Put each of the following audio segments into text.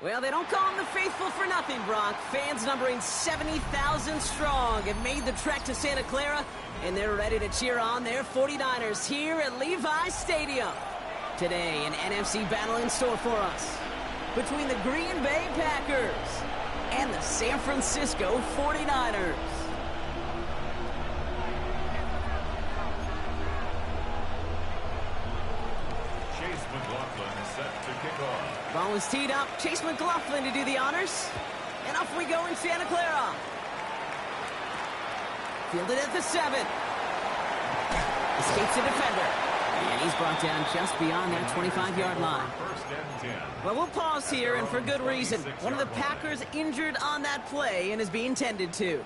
Well, they don't call them the faithful for nothing, Brock. Fans numbering 70,000 strong have made the trek to Santa Clara, and they're ready to cheer on their 49ers here at Levi's Stadium. Today, an NFC battle in store for us between the Green Bay Packers and the San Francisco 49ers. Ball is teed up. Chase McLaughlin to do the honors. And off we go in Santa Clara. Fielded at the 7. Escapes the defender. And he's brought down just beyond that 25-yard line. Well, we'll pause here, and for good reason. One of the Packers injured on that play and is being tended to.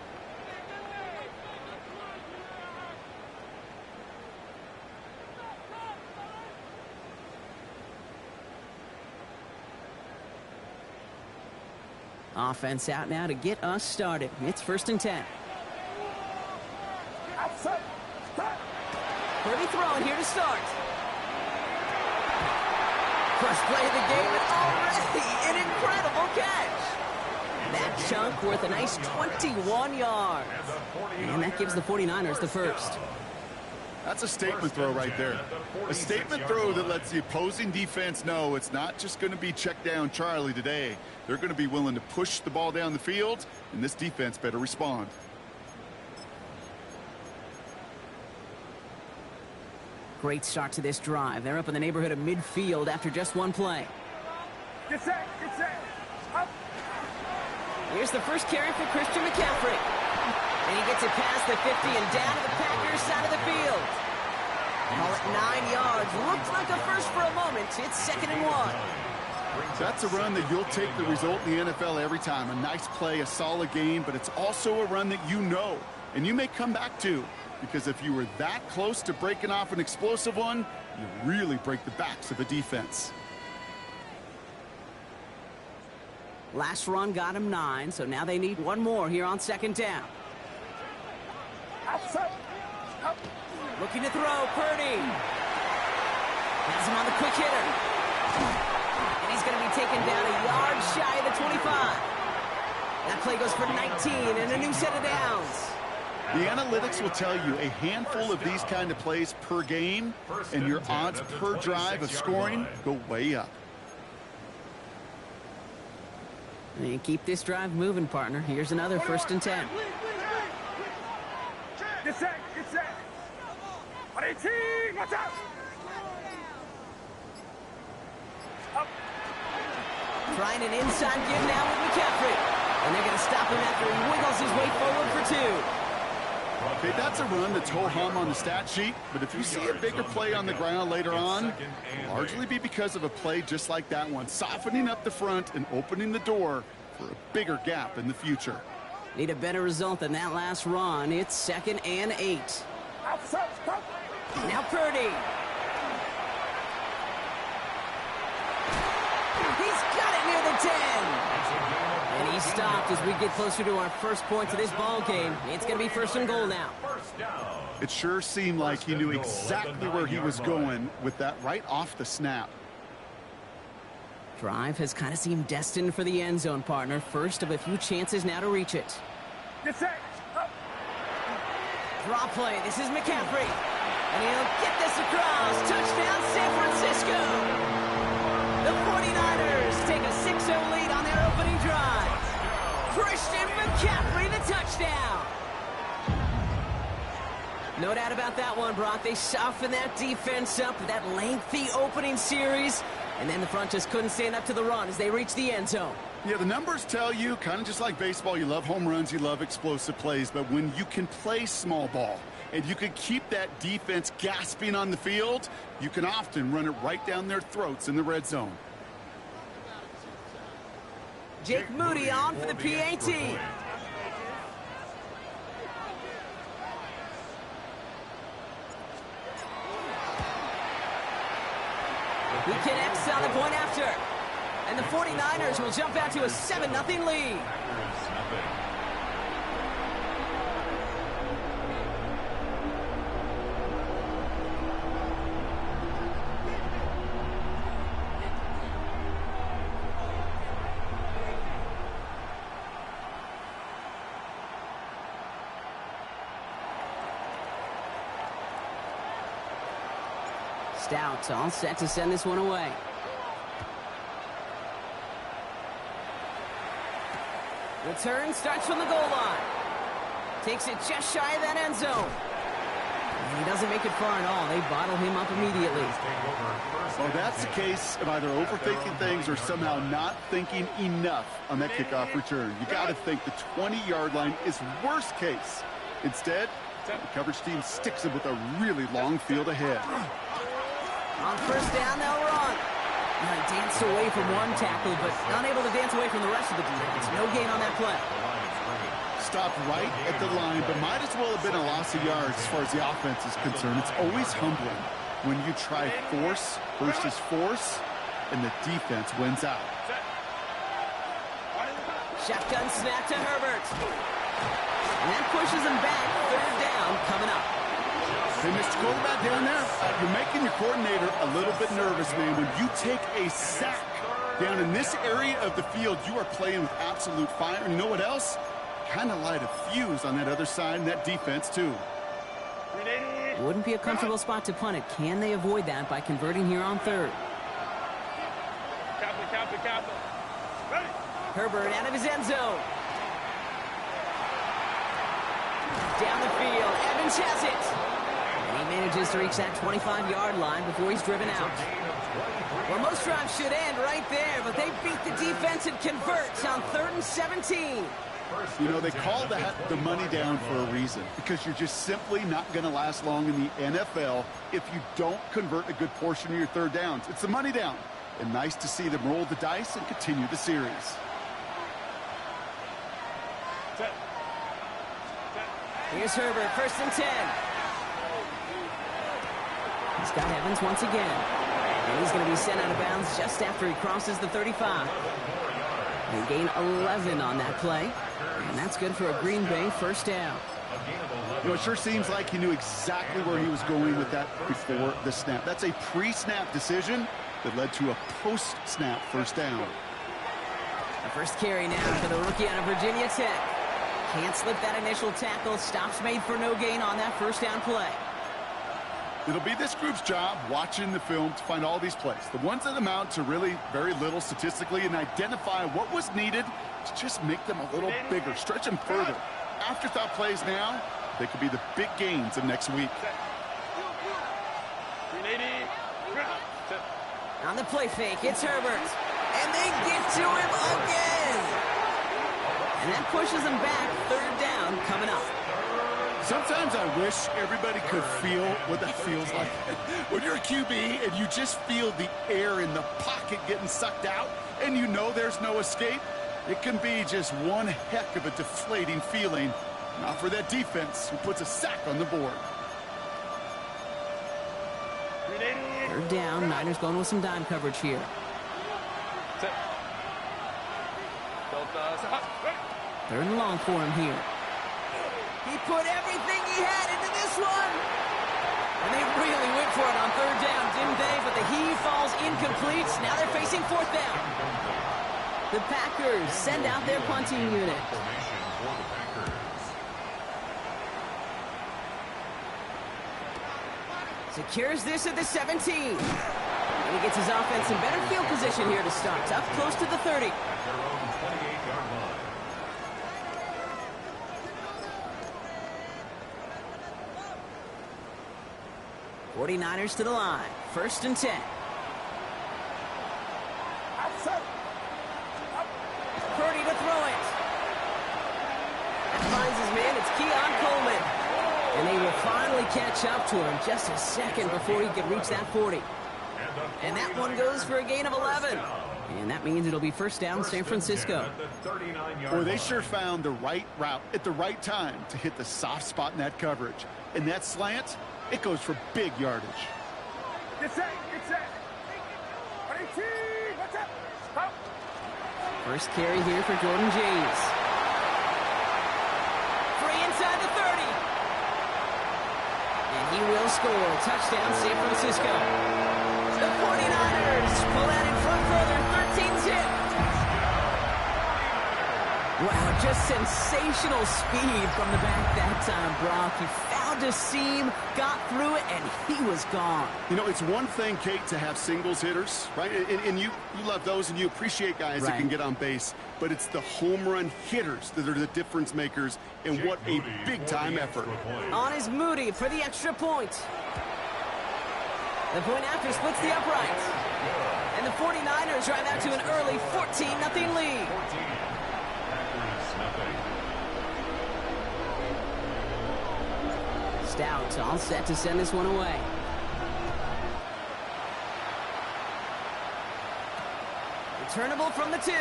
Offense out now to get us started. It's 1st and 10. Purdy throwing here to start. First play of the game, and already an incredible catch. That chunk worth a nice 21 yards. And that gives the 49ers the first. That's a statement throw right there. A statement throw that lets the opposing defense know it's not just going to be check down Charlie today. They're going to be willing to push the ball down the field, and this defense better respond. Great start to this drive. They're up in the neighborhood of midfield after just one play. Get set, get set. Up. Here's the first carry for Christian McCaffrey. And he gets it past the 50 and down to the Packers side of the field. Call it 9 yards. Looked like a first for a moment. It's 2nd and 1. That's a run that you'll take the result in the NFL every time. A nice play, a solid game, but it's also a run that you know and you may come back to, because if you were that close to breaking off an explosive one, you really break the backs of a defense. Last run got him 9, so now they need one more here on 2nd down. Outside. Up. Looking to throw, Purdy. Has him on the quick hitter. And he's going to be taken down a yard shy of the 25. That play goes for 19 and a new set of downs. The analytics will tell you a handful of these kind of plays per game, and your odds per drive of scoring go way up. And keep this drive moving, partner. Here's another 1st and 10. Get set, get set. 18, watch out. Up. Trying an inside give now with McCaffrey. And they're going to stop him after he wiggles his way forward for 2. Okay, that's a run that's ho-hum on the stat sheet, but if you see a bigger play on the ground later on, it'll largely be because of a play just like that one, softening up the front and opening the door for a bigger gap in the future. Need a better result than that last run. It's 2nd and 8. Outside, stop. Now Purdy. He's got it near the 10. And he stopped as we get closer to our first points of this ball game. It's going to be 1st and goal now. It sure seemed like he knew exactly where he was going with that right off the snap. Drive has kind of seemed destined for the end zone, partner. First of a few chances now to reach it. Get set. Up. Draw play. This is McCaffrey. And he'll get this across. Touchdown, San Francisco. The 49ers take a 6-0 lead on their opening drive. Christian McCaffrey, the touchdown. No doubt about that one, Brock. They softened that defense up with that lengthy opening series. And then the front just couldn't stand up to the run as they reached the end zone. Yeah, the numbers tell you, kind of just like baseball, you love home runs, you love explosive plays. But when you can play small ball and you can keep that defense gasping on the field, you can often run it right down their throats in the red zone. Jake Moody on for the PAT. He connects on the point after. And the 49ers will jump out to a 7-0 lead. First out, all set to send this one away. Return starts from the goal line. Takes it just shy of that end zone. And he doesn't make it far at all. They bottle him up immediately. Well, that's the case of either overthinking things or somehow not thinking enough on that kickoff return. You got to think the 20-yard line is worst case. Instead, the coverage team sticks him with a really long field ahead. On first down, they'll run. Now he danced away from one tackle, but unable to dance away from the rest of the defense. No gain on that play. Stopped right at the line, but might as well have been a loss of yards as far as the offense is concerned. It's always humbling when you try force versus force, and the defense wins out. Shotgun snap to Herbert. And that pushes him back. Third down coming up. Hey, Mr. Quarterback down there, you're making your coordinator a little bit nervous, man. When you take a sack down in this area of the field, you are playing with absolute fire. And you know what else? Kind of light a fuse on that other side and that defense, too. It wouldn't be a comfortable spot to punt it. Can they avoid that by converting here on third? Herbert out of his end zone. Down the field. Evans has it. And he manages to reach that 25-yard line before he's driven out. Well, most drives should end right there, but they beat the defense and convert on 3rd and 17. You know, they call that the money down for a reason, because you're just simply not going to last long in the NFL if you don't convert a good portion of your third downs. It's the money down. And nice to see them roll the dice and continue the series. Here's Herbert, 1st and 10. He's got Evans once again. And he's going to be sent out of bounds just after he crosses the 35. They gain 11 on that play. And that's good for a Green Bay first down. You know, it sure seems like he knew exactly where he was going with that before the snap. That's a pre-snap decision that led to a post-snap first down. The first carry now for the rookie out of Virginia Tech. Can't slip that initial tackle. Stops made for no gain on that first down play. It'll be this group's job watching the film to find all these plays, the ones that amount to really very little statistically, and identify what was needed to just make them a little bigger, stretch them further. Afterthought plays now, they could be the big gains of next week. On the play fake, it's Herbert. And they get to him again. And that pushes him back. 3rd down coming up. Sometimes I wish everybody could feel what that feels like. When you're a QB and you just feel the air in the pocket getting sucked out and you know there's no escape, it can be just one heck of a deflating feeling. Not for that defense who puts a sack on the board. 3rd down, Niners going with some dime coverage here. Third and long for him here. He put everything he had into this one. And they really went for it on 3rd down, didn't they? But the heave falls incomplete. Now they're facing 4th down. The Packers send out their punting unit. Secures this at the 17. And he gets his offense in better field position here to start. Up close to the 30. 49ers to the line. 1st and 10. Purdy to throw it. That finds his man. It's Keon Coleman. And they will finally catch up to him just a second before he can reach that 40. And that one goes for a gain of 11. And that means it'll be 1st down San Francisco. Boy, they sure found the right route at the right time to hit the soft spot in that coverage. And that slant, it goes for big yardage. Get set, get set. 18, what's up? Stop. First carry here for Jordan James. Free inside the 30. And he will score. Touchdown, San Francisco. The 49ers pull out in front further, 13-zip. Wow, just sensational speed from the back that time, Brock. He found found a seam, got through it, and he was gone. You know, it's one thing, Kate, to have singles hitters, right? And you love those, and you appreciate guys that can get on base. But it's the home run hitters that are the difference makers, and what a big-time effort. On is Moody for the extra point. The point after splits the uprights. And the 49ers drive out to an early 14-0 lead. Stout all set to send this one away. Returnable from the 2.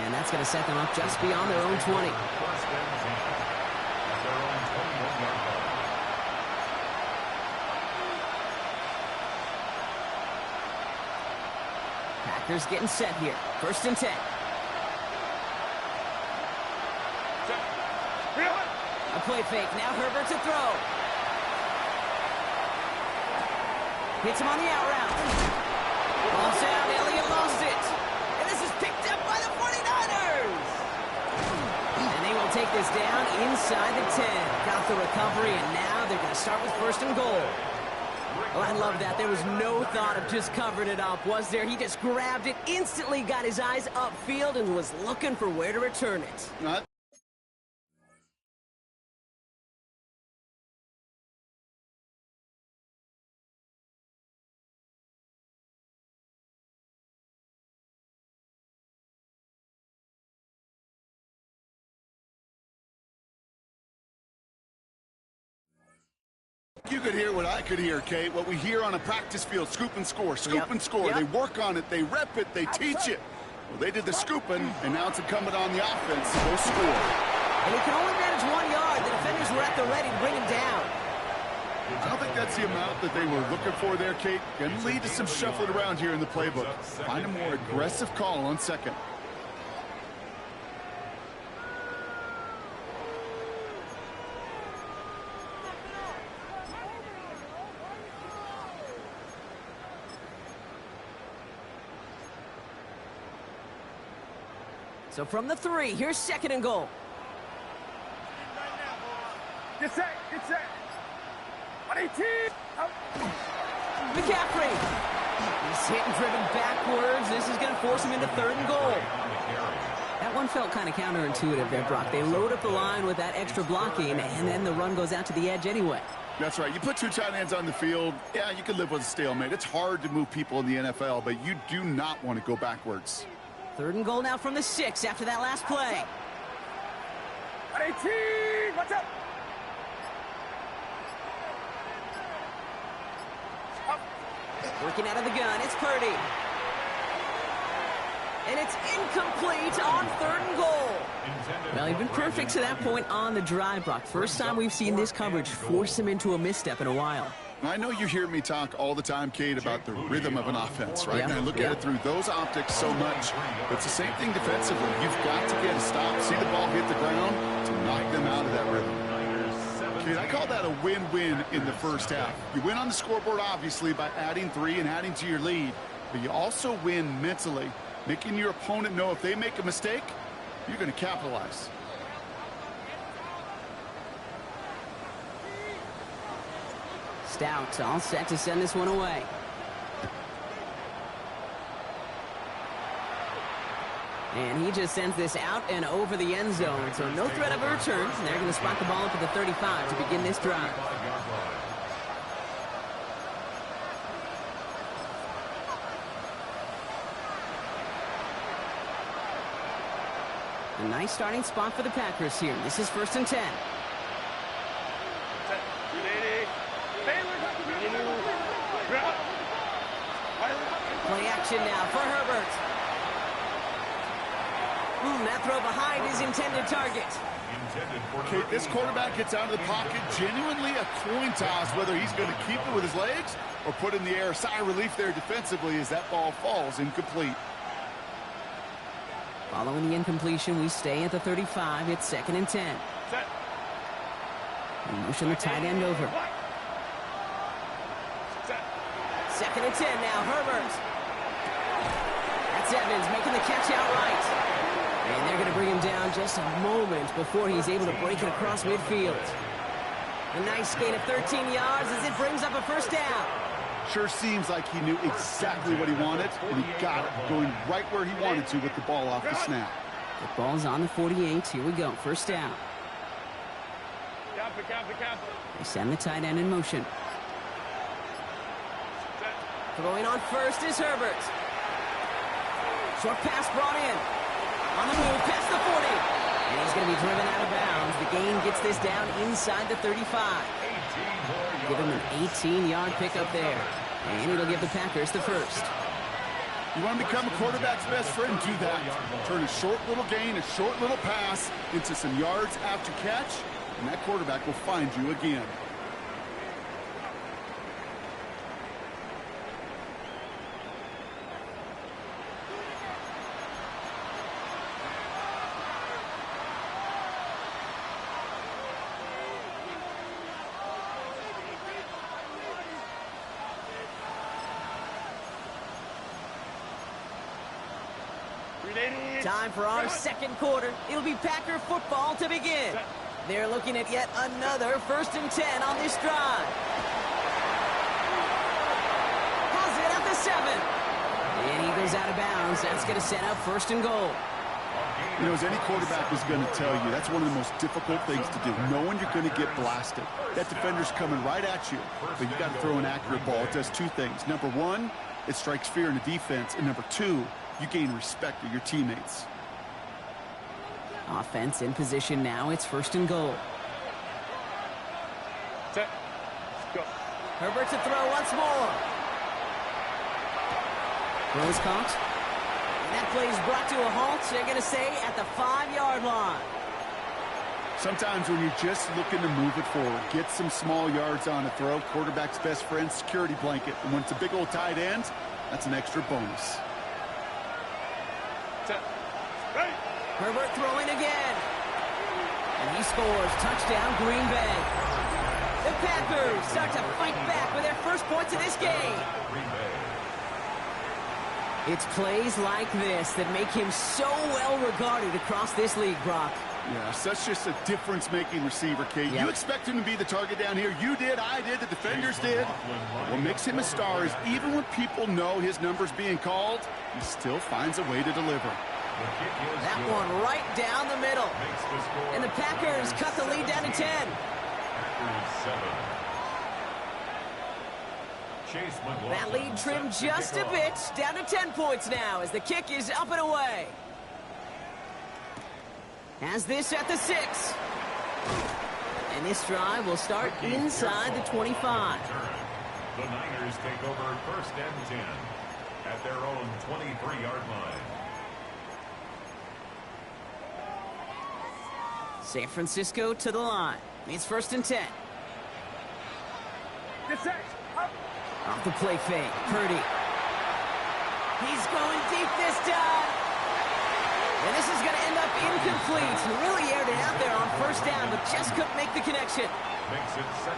And that's going to set them up just beyond their own 20. Packers getting set here. 1st and 10. A play fake. Now Herbert to throw. Hits him on the out route. Ball's down. Elliott lost it. And this is picked up by the 49ers. And they will take this down inside the 10. Got the recovery, and now they're going to start with 1st and goal. Oh, I love that. There was no thought of just covering it up, was there? He just grabbed it, instantly got his eyes upfield, and was looking for where to return it. You could hear what I could hear, Kate. What we hear on a practice field, scoop and score, scoop and score. They work on it, they rep it, they teach it. Well, they did the scooping, and now it's incumbent on the offense to go score. And he can only manage 1 yard. The defenders were at the ready to bring him down. I don't think that's the amount that they were looking for there, Kate. Going to lead to some shuffling around here in the playbook. Find a more aggressive call on 2nd. So from the 3, here's 2nd and goal. Get set, get set. 118. McCaffrey. He's hit and driven backwards. This is going to force him into 3rd and goal. That one felt kind of counterintuitive there, Brock. They load up the line with that extra blocking, and then the run goes out to the edge anyway. That's right. You put 2 tight ends on the field, yeah, you can live with a stalemate. It's hard to move people in the NFL, but you do not want to go backwards. 3rd and goal now from the 6 after that last play. 118. Watch out. Working out of the gun, it's Purdy. And it's incomplete on 3rd and goal. Well, he's been perfect to that point on the drive, Brock. First time we've seen this coverage force him into a misstep in a while. I know you hear me talk all the time, Kate, about the rhythm of an offense, right? And I look at it through those optics so much. But it's the same thing defensively. You've got to get a stop, see the ball hit the ground to knock them out of that rhythm. Kate, I call that a win-win in the first half. You win on the scoreboard, obviously, by adding 3 and adding to your lead. But you also win mentally, making your opponent know if they make a mistake, you're going to capitalize. Stout all set to send this one away. And he just sends this out and over the end zone. So no threat of a return. And they're going to spot the ball up at the 35 to begin this drive. A nice starting spot for the Packers here. This is 1st and 10. Play action now for Herbert. That throw behind his intended target. Okay, this quarterback gets out of the pocket. Genuinely a coin toss whether he's going to keep it with his legs or put in the air. Sigh of relief there defensively as that ball falls incomplete. Following the incompletion, we stay at the 35. It's 2nd and 10. We motion the tight end over. 2nd and 10 now, Herbert. That's Evans making the catch outright. And they're going to bring him down just a moment before he's able to break it across midfield. A nice gain of 13 yards as it brings up a first down. Sure seems like he knew exactly what he wanted, and he got it going right where he wanted to with the ball off the snap. The ball's on the 48. Here we go. First down. They send the tight end in motion. Throwing on first is Herbert. Short pass brought in. On the move, past the 40. And he's going to be driven out of bounds. The gain gets this down inside the 35. Give him an 18-yard pickup there. And it'll give the Packers the first. You want to become a quarterback's best friend? Do that. Turn a short little gain, a short little pass into some yards after catch, and that quarterback will find you again. Time for our second quarter. It'll be Packer football to begin. They're looking at yet another 1st and 10 on this drive. Has it at the 7. And he goes out of bounds. That's going to set up 1st and goal. You know, as any quarterback is going to tell you, that's one of the most difficult things to do, knowing you're going to get blasted. That defender's coming right at you, but you got to throw an accurate ball. It does two things. Number one, it strikes fear in the defense, and number two, you gain respect of your teammates. Offense in position now. It's 1st and goal. Set. Go. Herbert to throw once more. Throws caught. And that play is brought to a halt. They're going to say at the 5-yard line. Sometimes when you're just looking to move it forward, get some small yards on a throw, quarterback's best friend, security blanket. And when it's a big old tight end, that's an extra bonus. Set. Right. Herbert throwing again. And he scores. Touchdown, Green Bay. The Packers start to fight back with their first points of this game. It's plays like this that make him so well regarded across this league, Brock. Yeah, such just a difference-making receiver, Kate. Yep. You expect him to be the target down here. You did, I did, the defenders did. What makes him a star is even when people know his number's being called, he still finds a way to deliver. That one right down the middle. And the Packers cut the lead down to 10. That lead trimmed just a bit, down to 10 points now as the kick is up and away. Has this at the 6. And this drive will start inside the 25. The Niners take over 1st and 10 at their own 23-yard line. San Francisco to the line. It's 1st and 10. Get set. Up. Off the play fake. Purdy. He's going deep this time. And this is going to end up incomplete. He really aired it out there on 1st down, but just couldn't make the connection.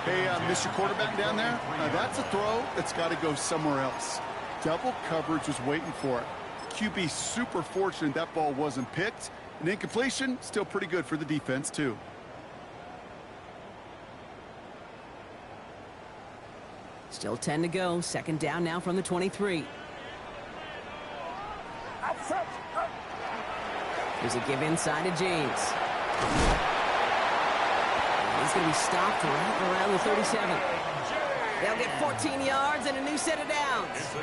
Hey, Mr. Quarterback down there, that's a throw that's got to go somewhere else. Double coverage was waiting for it. QB super fortunate that ball wasn't picked. An incompletion, still pretty good for the defense, too. Still 10 to go. 2nd down now from the 23. Outside. Up. There's a give inside to James. He's going to be stopped right around the 37. They'll get 14 yards and a new set of downs.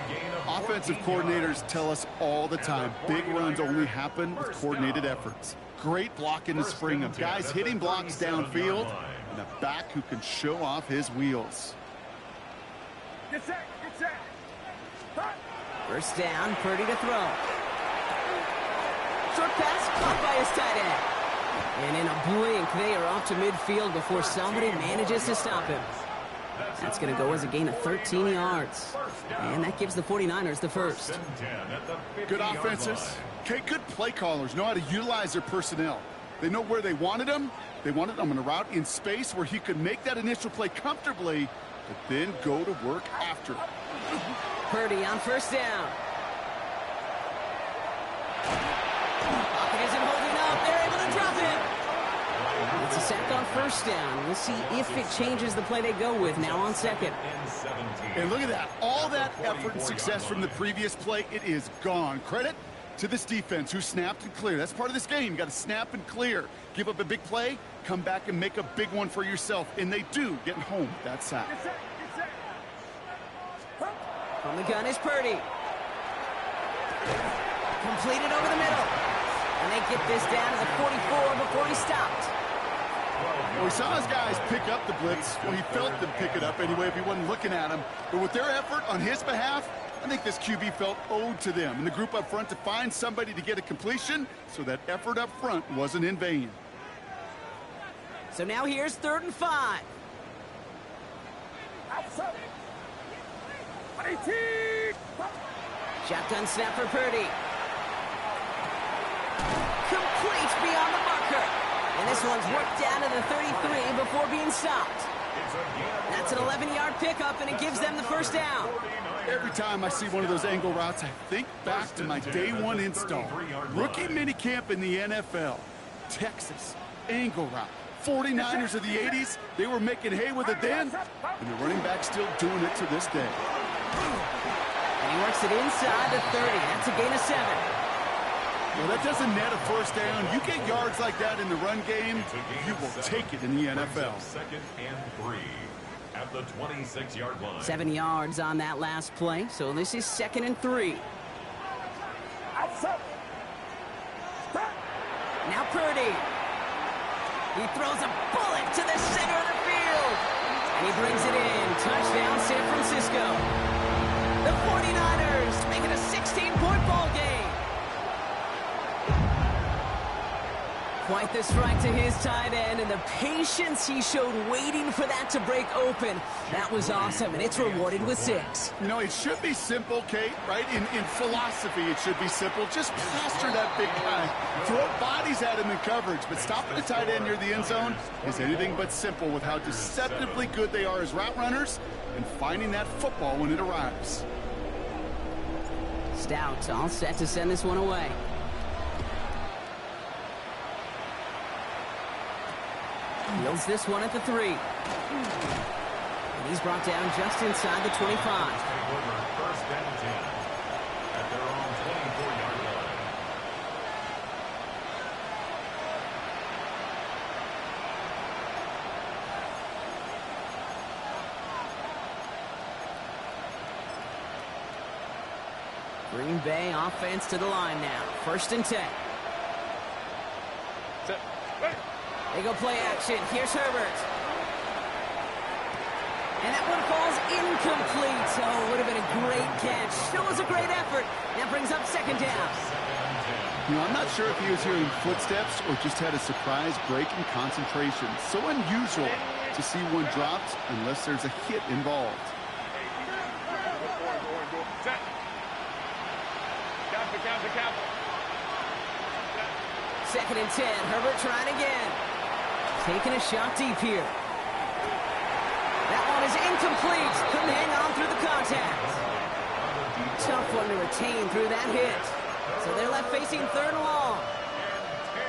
Offensive coordinators tell us all the time, big runs only happen with coordinated efforts. Great block in the spring of guys hitting blocks downfield and a back who can show off his wheels. Get set. Get set. Hut. 1st down, Purdy to throw. Short pass caught by his tight end. And in a blink, they are off to midfield before somebody manages to stop him. That's going to go as a gain of 13 yards. And that gives the 49ers the first. Good offenses. Okay, good play callers know how to utilize their personnel. They know where they wanted him. They wanted him on a route in space where he could make that initial play comfortably, but then go to work after. Purdy on 1st down. Pocket is in motion. first down. We'll see if it changes the play they go with now on second. And look at that. All that effort and success from the previous play, it is gone. Credit to this defense who snapped and cleared. That's part of this game. You got to snap and clear. Give up a big play, come back and make a big one for yourself. And they do, getting home with that sack. From the gun is Purdy. Completed over the middle. And they get this down to the 44 before he stopped. Well, we saw his guys pick up the blitz. Well, he felt them pick it up anyway if he wasn't looking at him. But with their effort on his behalf, I think this QB felt owed to them and the group up front to find somebody to get a completion, so that effort up front wasn't in vain. So now here's 3rd and 5. Outside. 18. Shotgun snap for Purdy. Complete beyond the marker. And this one's worked down to the 33 before being stopped. That's an 11-yard pickup, and it gives them the first down. Every time I see one of those angle routes, I think back to my day one install. Rookie minicamp in the NFL. Texas, angle route. 49ers of the 80s, they were making hay with it then, and the running back still doing it to this day. And he works it inside the 30. That's a gain of 7. Well, that doesn't net a first down. You get yards like that in the run game, you will take it in the NFL. 2nd and 3 at the 26-yard line. 7 yards on that last play, so this is 2nd and 3. Outside. Now Purdy. He throws a bullet to the center of the field. And he brings it in. Touchdown, San Francisco. The 49ers make it a 16-point ball game. Quite the strike to his tight end, and the patience he showed waiting for that to break open. That was awesome, and it's rewarded with 6. You know, it should be simple, Kate, right? In philosophy, it should be simple. Just plaster that big guy. Throw bodies at him in coverage, but stopping the tight end near the end zone is anything but simple with how deceptively good they are as route runners and finding that football when it arrives. Stout all set to send this one away. Yields this one at the 3. And he's brought down just inside the 25. First and 10 at their own 24-yard line. Green Bay offense to the line now. 1st and 10. They go play action. Here's Herbert. And that one falls incomplete. Oh, would have been a great catch. Still was a great effort. That brings up 2nd down. You know, I'm not sure if he was hearing footsteps or just had a surprise break in concentration. So unusual to see one dropped unless there's a hit involved. Count. 2nd and 10. Herbert trying again. Taking a shot deep here. That one is incomplete. Couldn't hang on through the contact. Tough one to retain through that hit. So they're left facing 3rd and long.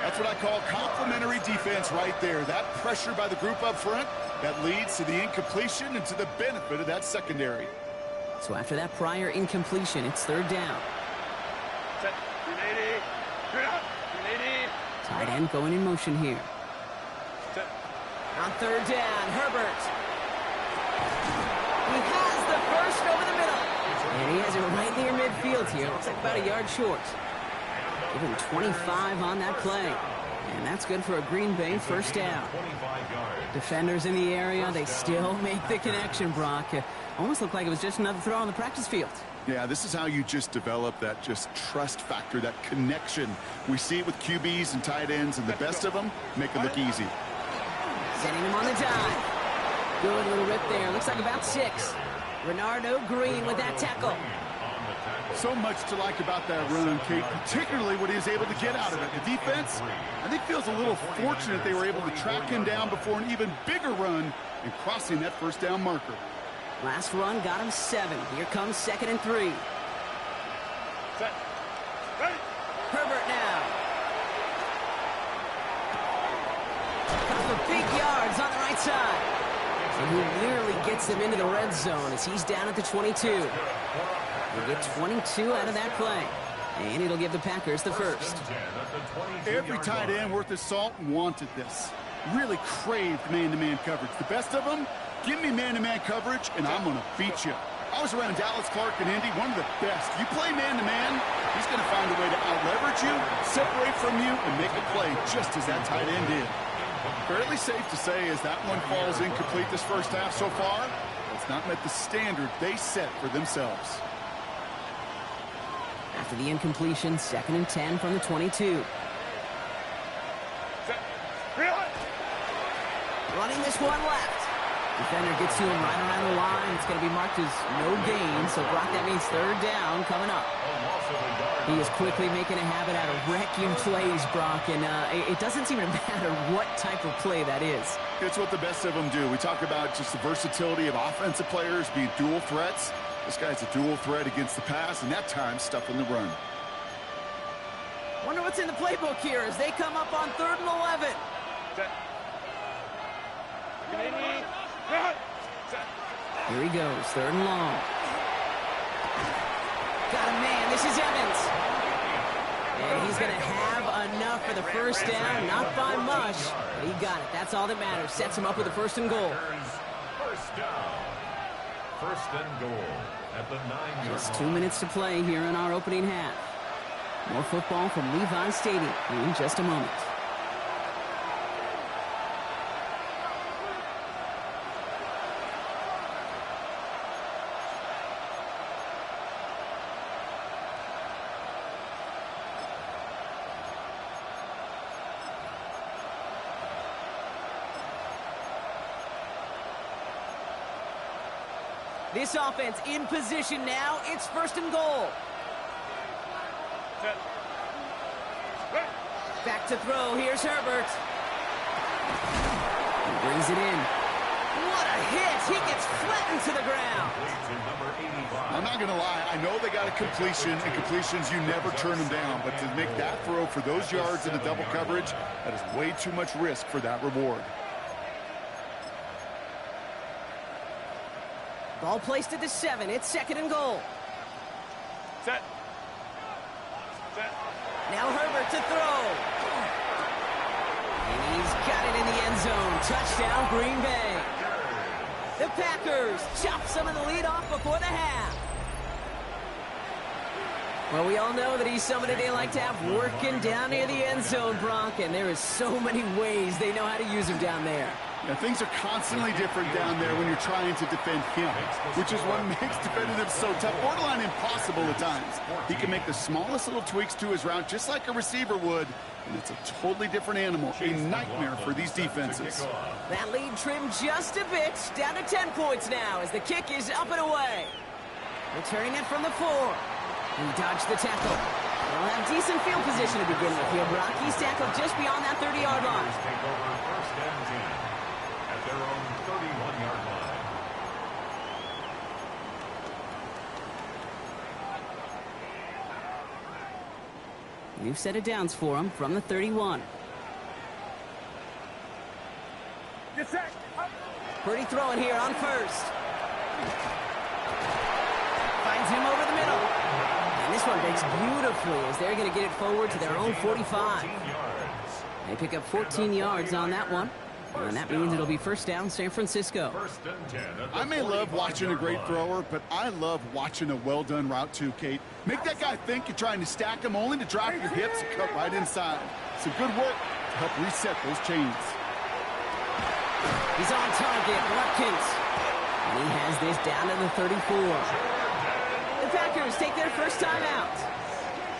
That's what I call complimentary defense right there. That pressure by the group up front, that leads to the incompletion and to the benefit of that secondary. So after that prior incompletion, it's 3rd down. Set. 380. Tight end going in motion here. Set. On 3rd down, Herbert. He has the first over the middle. And he has it right near midfield here. Looks like about a yard short. Give him 25 on that play. And that's good for a Green Bay 1st down. Defenders in the area, they still make the connection, Brock. It almost looked like it was just another throw on the practice field. Yeah, this is how you just develop that just trust factor, that connection. We see it with QBs and tight ends, and the best of them make it look easy. Setting him on the dive. Good little rip there. Looks like about 6. Renardo Green with that tackle. So much to like about that run, Kate, particularly what he was able to get out of it. The defense, I think, feels a little fortunate they were able to track him down before an even bigger run and crossing that 1st down marker. Last run got him 7. Here comes 2nd and 3. Set. Ready. Herbert now. Got the for big yards on the right side. And he nearly gets them into the red zone as he's down at the 22. He'll get 22 out of that play. And it'll give the Packers the first. Every tight end worth his salt wanted this. Really craved man-to-man coverage. The best of them, give me man-to-man coverage, and I'm going to beat you. I was around Dallas, Clark, and Indy, one of the best. You play man-to-man, he's going to find a way to out-leverage you, separate from you, and make a play just as that tight end did. Fairly safe to say as that one falls incomplete this first half so far, it's not met the standard they set for themselves. After the incompletion, 2nd and 10 from the 22. Running this one left. Defender gets to him right around the line. It's going to be marked as no gain. So, Brock, that means 3rd down coming up. He is quickly making a habit out of wrecking plays, Brock. And it doesn't seem to matter what type of play that is. It's what the best of them do. We talk about just the versatility of offensive players being dual threats. This guy's a dual threat against the pass, and that time stuffing the run. Wonder what's in the playbook here as they come up on 3rd and 11. Here he goes, 3rd and long. Got a man, this is Evans. And he's going to have enough for the first down, not by much. But he got it, that's all that matters. Sets him up with a 1st and goal. First down. 1st and goal at the 9-yard line. Just 2 minutes to play here in our opening half. More football from Levi Stadium in just a moment. This offense in position now. It's 1st and goal. Back to throw. Here's Herbert. He brings it in. What a hit. He gets flattened to the ground. I'm not going to lie. I know they got a completion, and completions, you never turn them down. But to make that throw for those yards in the double coverage, that is way too much risk for that reward. Ball placed at the 7. It's 2nd and goal. Set. Now Herbert to throw. And he's got it in the end zone. Touchdown, Green Bay. The Packers chop some of the lead off before the half. Well, we all know that he's somebody they like to have working down near the end zone, Brock, and there is so many ways they know how to use him down there. Yeah, things are constantly different down there when you're trying to defend him, which is what makes defending him so tough, borderline impossible at times. He can make the smallest little tweaks to his route just like a receiver would, and it's a totally different animal, a nightmare for these defenses. That lead trimmed just a bit, down to 10 points now as the kick is up and away. Returning it from the 4. He dodged the tackle. They'll have decent field position to begin with here, Brock. He's tackled just beyond that 30-yard line. Take over 1st and 10 at their own 31-yard line. New set of downs for him from the 31. Get set. Up. Purdy throwing here on 1st. Finds him over the middle. And this one breaks beautifully as they're going to get it forward to their own 45. They pick up 14 yards on that one. And that means it'll be 1st down, San Francisco. I may love watching a great thrower, but I love watching a well-done route too, Kate. Make that guy think you're trying to stack him only to drop your hips and cut right inside. Some good work to help reset those chains. He's on target, Watkins. And he has this down to the 34. The Packers take their first time out.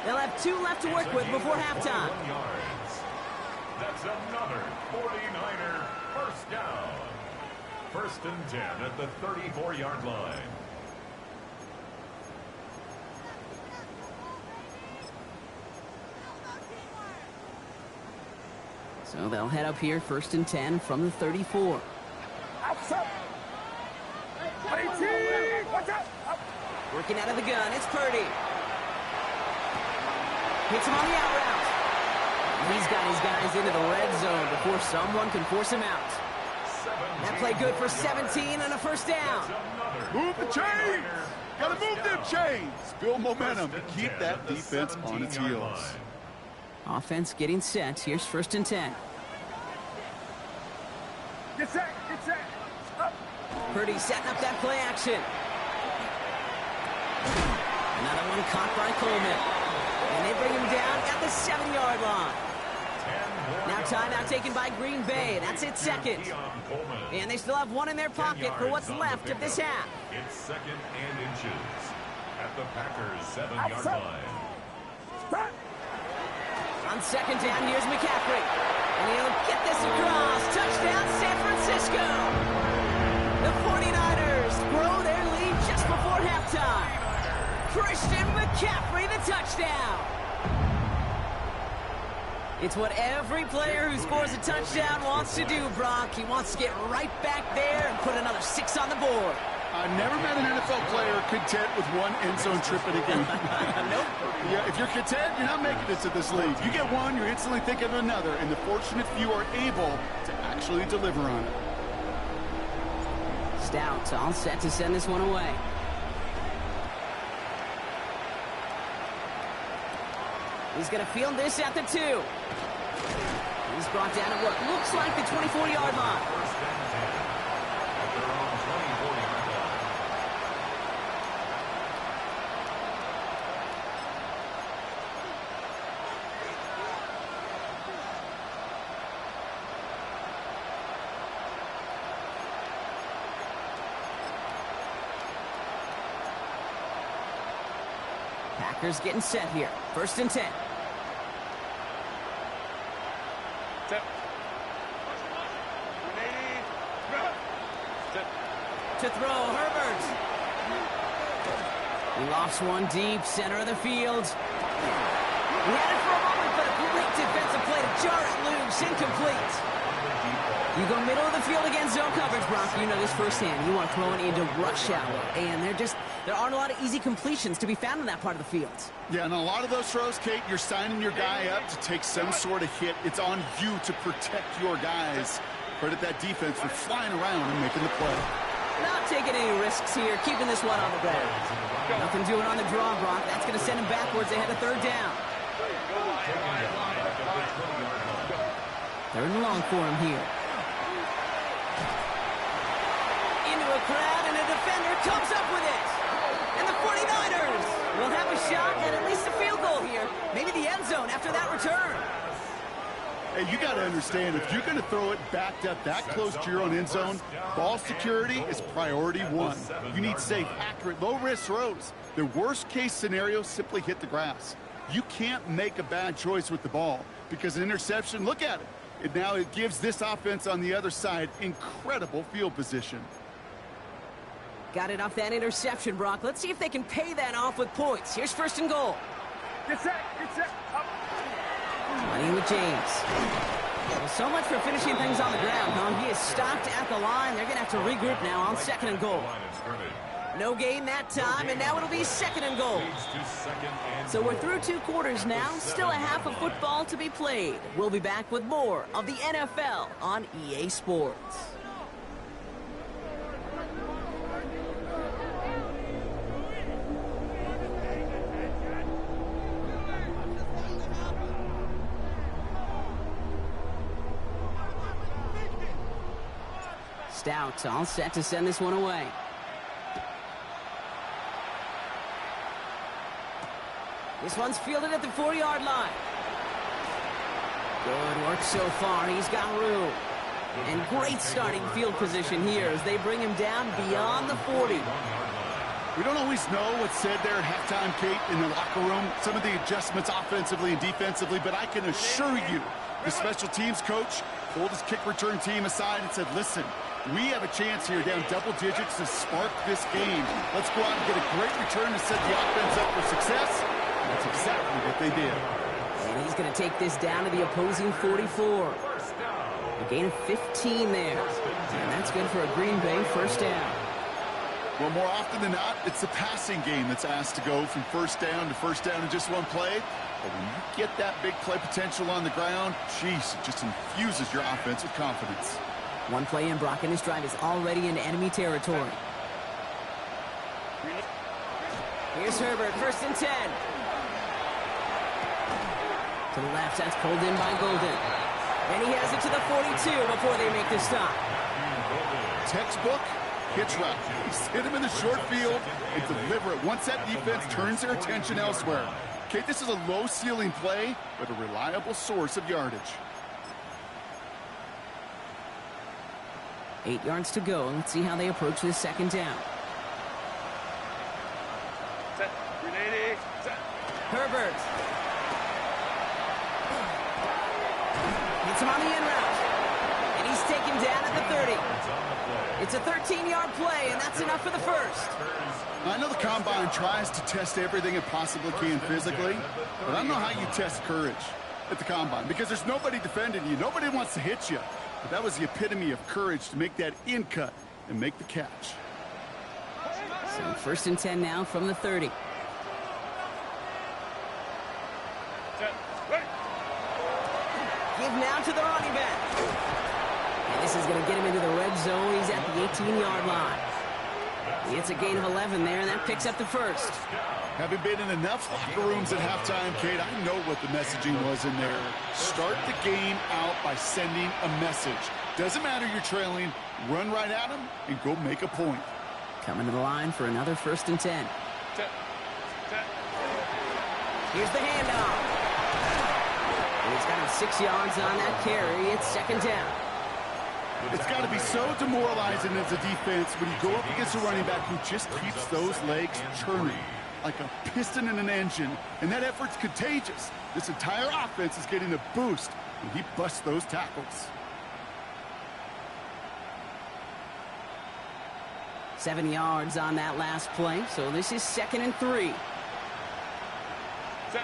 They'll have 2 left to work with before halftime. That's another 49er first down. 1st and 10 at the 34-yard line. So they'll head up here, 1st and 10 from the 34. Outside. 18. Watch out. Up. Working out of the gun, it's Purdy. Hits him on the out route. He's got his guys into the red zone before someone can force him out. That play good for 17 and a first down. Move the chains! Gotta move them chains! Build momentum to keep that defense on its heels. Offense getting set. Here's 1st and 10. Get set, get set. Up. Purdy setting up that play action. Another one caught by Coleman. And they bring him down at the 7-yard line. Now timeout taken by Green Bay. That's its 2nd. And they still have one in their pocket for what's left of this half. It's 2nd and inches at the Packers' 7-yard line. On 2nd down, here's McCaffrey. And he'll get this across. Touchdown, San Francisco. The 49ers grow their lead just before halftime. Christian McCaffrey, the touchdown. It's what every player who scores a touchdown wants to do, Brock. He wants to get right back there and put another 6 on the board. I've never met an NFL player content with one end zone trip in a game. Nope. Yeah, if you're content, you're not making it to this league. You get one, you're instantly thinking of another, and the fortunate few are able to actually deliver on it. Stout all set to send this one away. He's going to field this at the 2. He's brought down at what looks like the 24-yard line. At their own 24-yard line. Packers getting set here. 1st and 10. To throw, Herbert. He lofts one deep, center of the field. He had it for a moment, but a great defensive play to jar it loose, incomplete. You go middle of the field against zone coverage, Brock. You know this firsthand. You want to throw it into rush hour, and there aren't a lot of easy completions to be found in that part of the field. Yeah, and a lot of those throws, Kate, you're signing your guy up to take some sort of hit. It's on you to protect your guys. Credit that defense for flying around and making the play. Not taking any risks here, keeping this one on the ground. Nothing doing on the draw, Brock. That's going to send him backwards ahead of 3rd down. 3rd and long for him here. Into a crowd, and a defender comes up with it. And the 49ers will have a shot at least a field goal here. Maybe the end zone after that return. Hey, you got to understand, if you're going to throw it backed up that close to your own end zone, ball security is priority 1. You need safe, accurate, low-risk throws. The worst-case scenario, simply hit the grass. You can't make a bad choice with the ball because an interception, look at it. It gives this offense on the other side incredible field position. Got it off that interception, Brock. Let's see if they can pay that off with points. Here's 1st and goal. Get set, up. Running with James. Well, so much for finishing things on the ground, huh? He is stopped at the line. They're going to have to regroup now on 2nd and goal. No gain that time, and now it'll be 2nd and goal. So we're through 2 quarters now. Still a half of football to be played. We'll be back with more of the NFL on EA Sports. Stout all set to send this one away. This one's fielded at the 4-yard line. Good work so far. He's got room. And great starting field position here as they bring him down beyond the 40. We don't always know what's said there at halftime, Kate, in the locker room. Some of the adjustments offensively and defensively, but I can assure you the special teams coach pulled his kick return team aside and said, listen, we have a chance here down double digits to spark this game. Let's go out and get a great return to set the offense up for success. And that's exactly what they did. And he's going to take this down to the opposing 44. A gain of 15 there. And that's good for a Green Bay 1st down. Well, more often than not, it's the passing game that's asked to go from 1st down to 1st down in just one play. But when you get that big play potential on the ground, geez, it just infuses your offense with confidence. One play in, Brock, and his drive is already in enemy territory. Here's Herbert, 1st and 10. To the left, that's pulled in by Golden. And he has it to the 42 before they make the stop. Textbook hitch route. Just hit him in the short field and deliver it once that defense turns their attention elsewhere. Okay, this is a low-ceiling play, but a reliable source of yardage. 8 yards to go. Let's see how they approach this 2nd down. Set. 380. Set. Herbert. Gets him on the in route. And he's taken down at the 30. It's a 13-yard play, and that's enough for the first. I know the Combine tries to test everything it possibly can physically, but I don't know how you test courage at the Combine because there's nobody defending you. Nobody wants to hit you. But that was the epitome of courage to make that in cut and make the catch. So 1st and 10 now from the 30. Set. Ready. Give now to the running back. And this is going to get him into the red zone. He's at the 18-yard line. It's a gain of 11 there, and that picks up the first. Having been in enough locker rooms at halftime, Kate, I know what the messaging was in there. Start the game out by sending a message. Doesn't matter you're trailing, run right at them and go make a point. Coming to the line for another 1st and 10. Set. Set. Here's the handoff. And he's got him 6 yards on that carry. It's 2nd down. It's got to be so demoralizing as a defense when you go up against a running back who just keeps those legs churning like a piston in an engine, and that effort's contagious. This entire offense is getting a boost when he busts those tackles. 7 yards on that last play, so this is 2nd and 3. Set.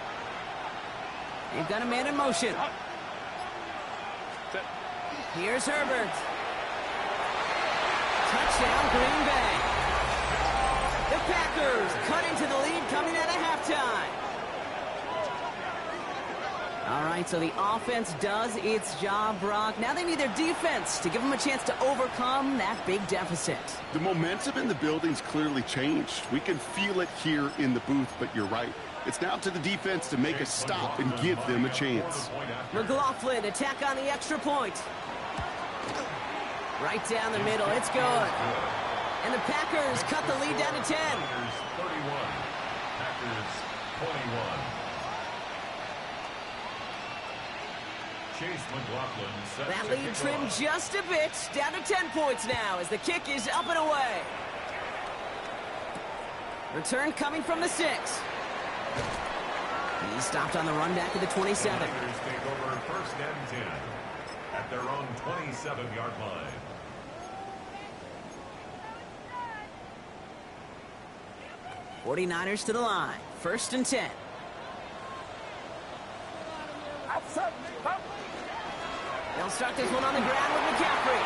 They've got a man in motion. Set. Here's Herbert. Touchdown, Green Bay. The Packers cut into the lead coming out of halftime. All right, so the offense does its job, Brock. Now they need their defense to give them a chance to overcome that big deficit. The momentum in the building's clearly changed. We can feel it here in the booth, but you're right. It's now to the defense to make a stop and give them a chance. McLaughlin, attack on the extra point. Right down the middle, it's good. And the Packers cut the lead down to 10. Packers 31, Packers 21. Chase McLaughlin set That to lead kick trimmed off. just a bit, down to 10 points now as the kick is up and away. Return coming from the 6. He stopped on the run back to the 27. Packers take over 1st and 10 at their own 27-yard line. '49ers to the line, 1st and 10. Outside. Up. They'll start this one on the ground with McCaffrey.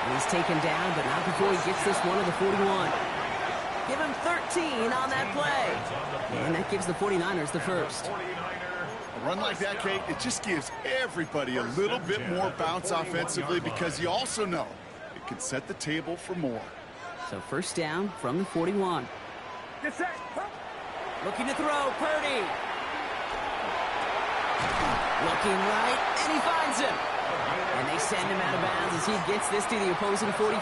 And he's taken down, but not before he gets this one to the 41. Give him 13 on that play. And that gives the 49ers the first. A run like that, Kate, it just gives everybody a little bit more bounce offensively because you also know it can set the table for more. So 1st down from the 41. Get set. Up. Looking to throw, Purdy. Looking right, and he finds him. And they send him out of bounds as he gets this to the opposing 45.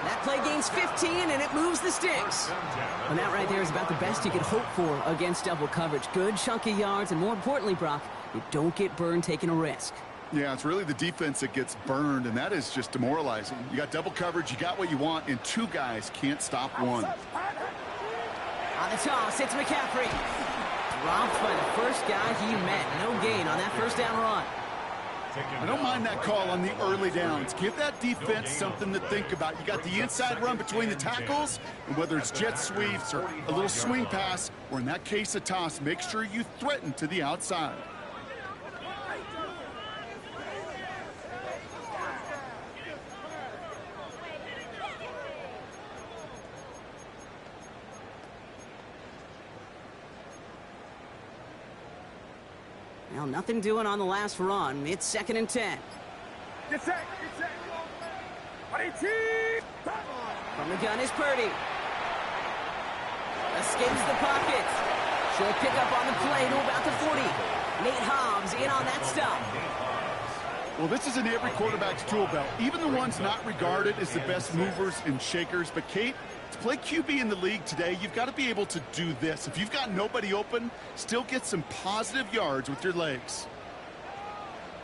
That play gains 15, and it moves the sticks. And that right there is about the best you could hope for against double coverage. Good chunky yards, and more importantly, Brock, you don't get burned taking a risk. Yeah, it's really the defense that gets burned, and that is just demoralizing. You got double coverage, you got what you want, and 2 guys can't stop one. On the toss, it's McCaffrey. Dropped by the first guy he met. No gain on that 1st down run. I don't mind that call on the early downs. Give that defense something to think about. You got the inside run between the tackles, and whether it's jet sweeps or a little swing pass, or in that case a toss, make sure you threaten to the outside. Well, nothing doing on the last run. It's 2nd and 10. Get set. Get set. 118. From the gun is Purdy. Escapes the pocket. Short pickup on the play to about the 40. Nate Hobbs in on that stop. Well, this is in every quarterback's tool belt, even the ones not regarded as the best movers and shakers. But, Kate, to play QB in the league today, you've got to be able to do this. If you've got nobody open, still get some positive yards with your legs.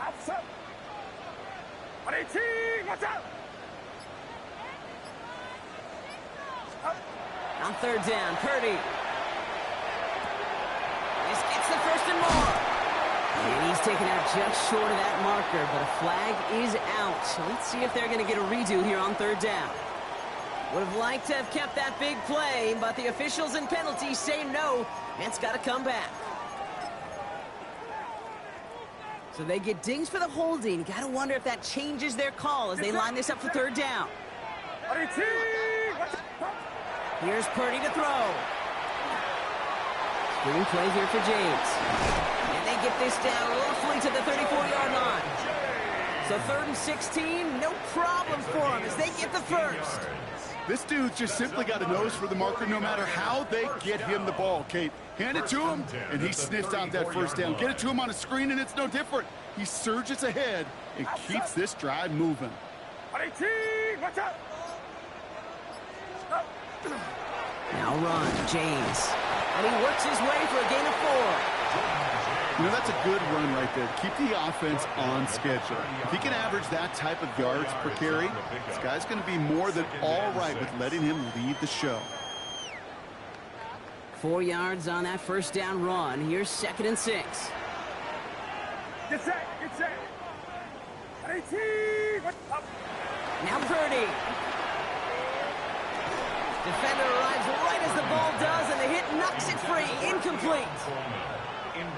Outside. 118. Watch out. On 3rd down, Purdy. This gets the 1st and more. And he's taken out just short of that marker, but a flag is out. So let's see if they're going to get a redo here on 3rd down. Would have liked to have kept that big play, but the officials and penalties say no, and it's got to come back. So they get dings for the holding. Got to wonder if that changes their call as they line this up for 3rd down. 118. Here's Purdy to throw. Screen play here for James. And they get this down roughly to the 34-yard line. So 3rd and 16, no problem for them as they get the 1st. This dude's just simply got a nose for the marker no matter how they get him the ball, Kate. Hand it to him, and he sniffs out that 1st down. Get it to him on a screen, and it's no different. He surges ahead and keeps this drive moving. 118. Watch out. Now run, James. And he works his way for a gain of 4. You know, that's a good run right there. Keep the offense on schedule. If he can average that type of yards per carry, this guy's going to be more than all right with letting him lead the show. 4 yards on that 1st down run. Here's 2nd and 6. Get set. Get set. 118. Watch out. Now Purdy. Defender arrives right as the ball does, and the hit knocks it free. Incomplete.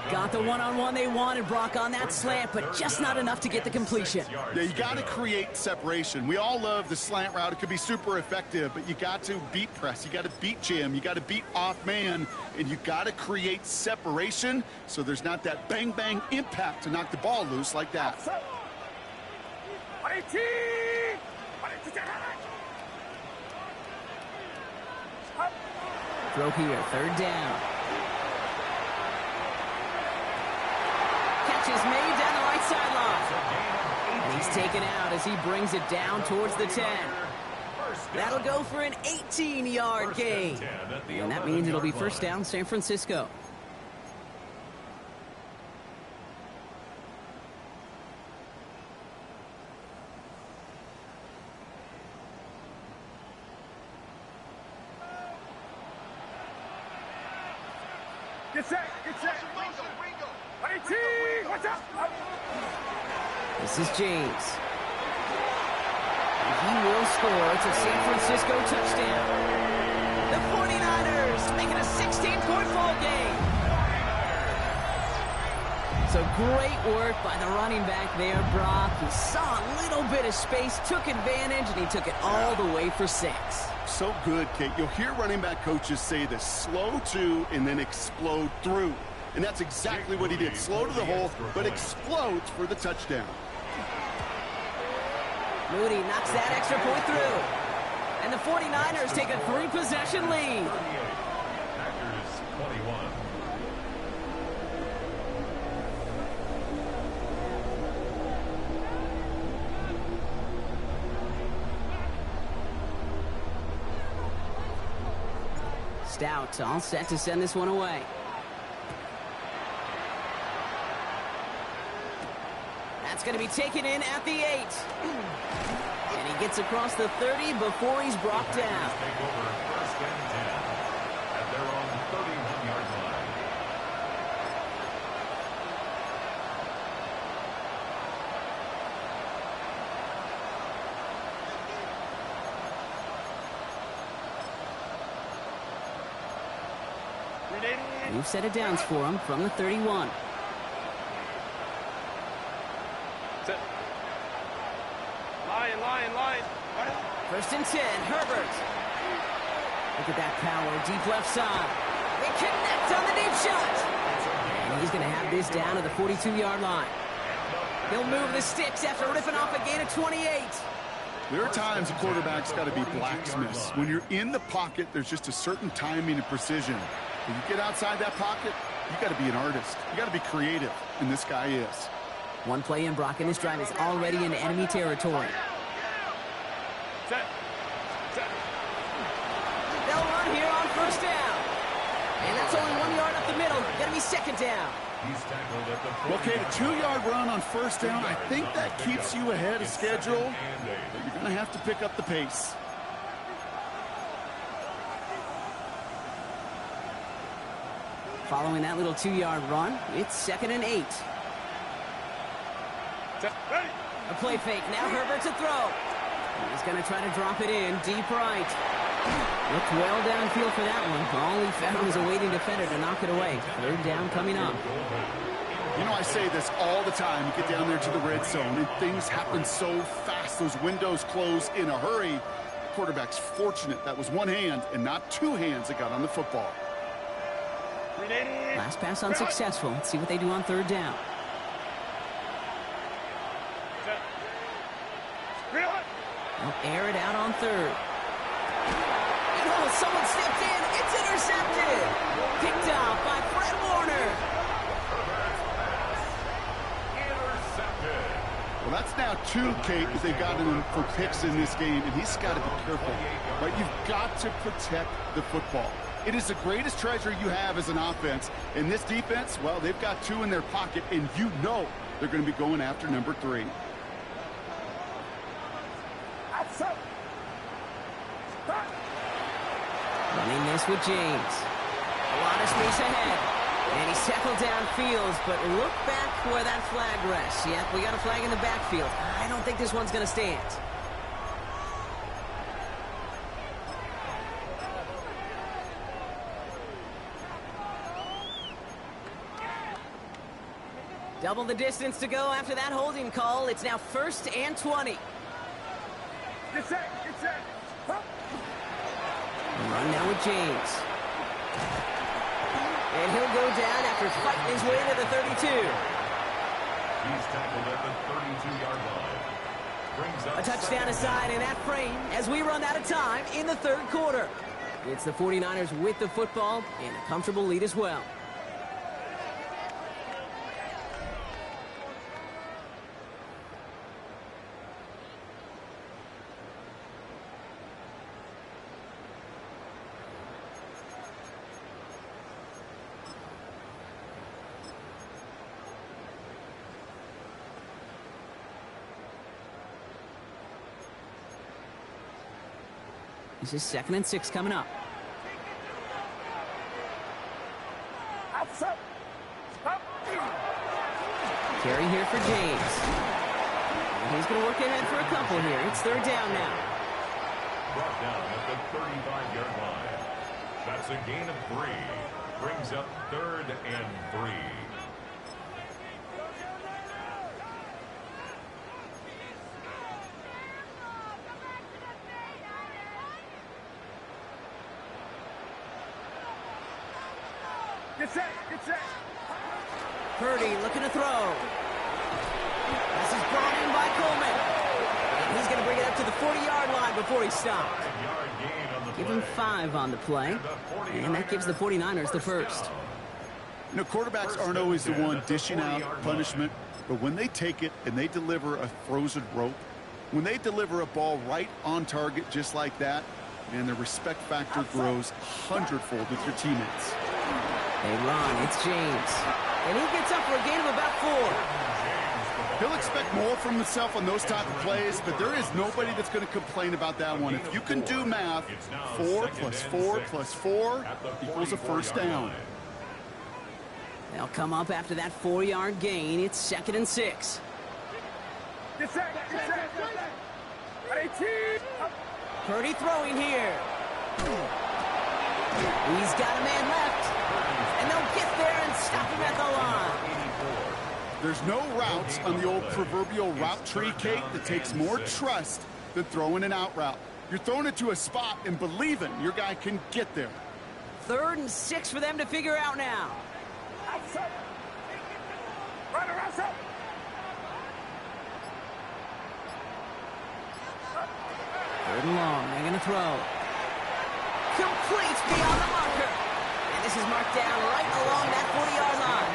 Got the one-on-one they wanted, Brock, on that slant, but just not enough to get the completion. Yeah, you got to create separation. We all love the slant route. It could be super effective, but you got to beat press. You got to beat jam. You got to beat off man, and you got to create separation so there's not that bang-bang impact to knock the ball loose like that. 118. 118. Throw here, 3rd down. Catch is made down the right sideline. And he's taken out as he brings it down towards the 10. That'll go for an 18-yard gain. And that means it'll be 1st down San Francisco. Get set. Get set. 118. Watch out. This is James. And he will score. It's a San Francisco touchdown. The 49ers making a 16-point ball game. So great work by the running back there, Brock. He saw a little bit of space, took advantage, and he took it all the way for 6. So good, Kate. You'll hear running back coaches say this: slow to and then explode through. And that's exactly what he did. Slow to the hole, but explodes for the touchdown. Moody knocks that extra point through. And the 49ers take a 3-possession lead. Packers 21. Stout all set to send this one away. That's going to be taken in at the 8. And he gets across the 30 before he's brought down. Take over 1st and 10 at their own 31-yard line. New set of downs for him from the 31. Set. Line. 1st and 10, Herbert. Look at that power, deep left side. They connect on the deep shot. And And he's going to have this down to the 42-yard line. He'll move the sticks after ripping off a gain of 28. There are times a quarterback's got to be blacksmiths. When you're in the pocket, there's just a certain timing and precision. When you get outside that pocket, you got to be an artist. You got to be creative, and this guy is. One play in, Brock, and this drive is already into enemy territory. Set. They'll run here on first down. And that's only 1 yard up the middle. Going to be second down. He's tackled at the Okay, the 2-yard run on first down, I think that keeps you ahead of schedule. But you're going to have to pick up the pace. Following that little 2-yard run, it's 2nd and 8. Set. Ready. A play fake. Now Herbert to throw. He's going to try to drop it in deep right. Looked well downfield for that one. All he found was a waiting defender to knock it away. Third down coming up. You know, I say this all the time. You get down there to the red zone, and things happen so fast. Those windows close in a hurry. Quarterback's fortunate that was one hand and not two hands that got on the football. Last pass unsuccessful. Let's see what they do on third down. They'll air it out on third. And oh, someone stepped in. It's intercepted. Picked off by Fred Warner. Well, that's now 2, Kate, that they've gotten him for picks in this game, and he's got to be careful. Right? You've got to protect the football. It is the greatest treasure you have as an offense. And this defense, well, they've got 2 in their pocket, and you know they're going to be going after number 3. Running this with James. A lot of space ahead. And he's tackled downfield, but look back where that flag rests. Yep, we got a flag in the backfield. I don't think this one's going to stand. Double the distance to go after that holding call. It's now 1st and 20. Get set. Run now with James. And he'll go down after fighting his way to the 32. He's tackled at the 32-yard line. Brings up A touchdown aside in that frame as we run out of time in the third quarter. It's the 49ers with the football and a comfortable lead as well. This is 2nd and 6 coming up. Carry here for James. And he's going to work ahead for a couple here. It's third down now. brought down at the 35-yard line. That's a gain of 3. Brings up 3rd and 3. Get set, get set. Purdy looking to throw. This is brought in by Coleman. And he's going to bring it up to the 40-yard line before he stopped. Give him 5 on the play. And that gives the 49ers the first. You know, quarterbacks aren't always the one dishing out punishment, but when they take it and they deliver a frozen rope, when they deliver a ball right on target just like that, man, their respect factor grows 100-fold with your teammates. They run. It's James. And he gets up for a gain of about 4. He'll expect more from himself on those type of plays, but there is nobody that's going to complain about that one. If you can do math, 4 plus 4 plus 4 equals a first down. They'll come up after that 4-yard gain. It's 2nd and 6. Get set, get set. 18. Purdy throwing here. He's got a man left. And they'll get there and stop him at the line. There's no routes on the old proverbial route tree, Kate, that takes more trust than throwing an out route. You're throwing it to a spot and believing your guy can get there. 3rd and 6 for them to figure out now. What's up? Third and long. They're going to throw. Complete beyond the marker. And this is marked down right along that 40-yard line.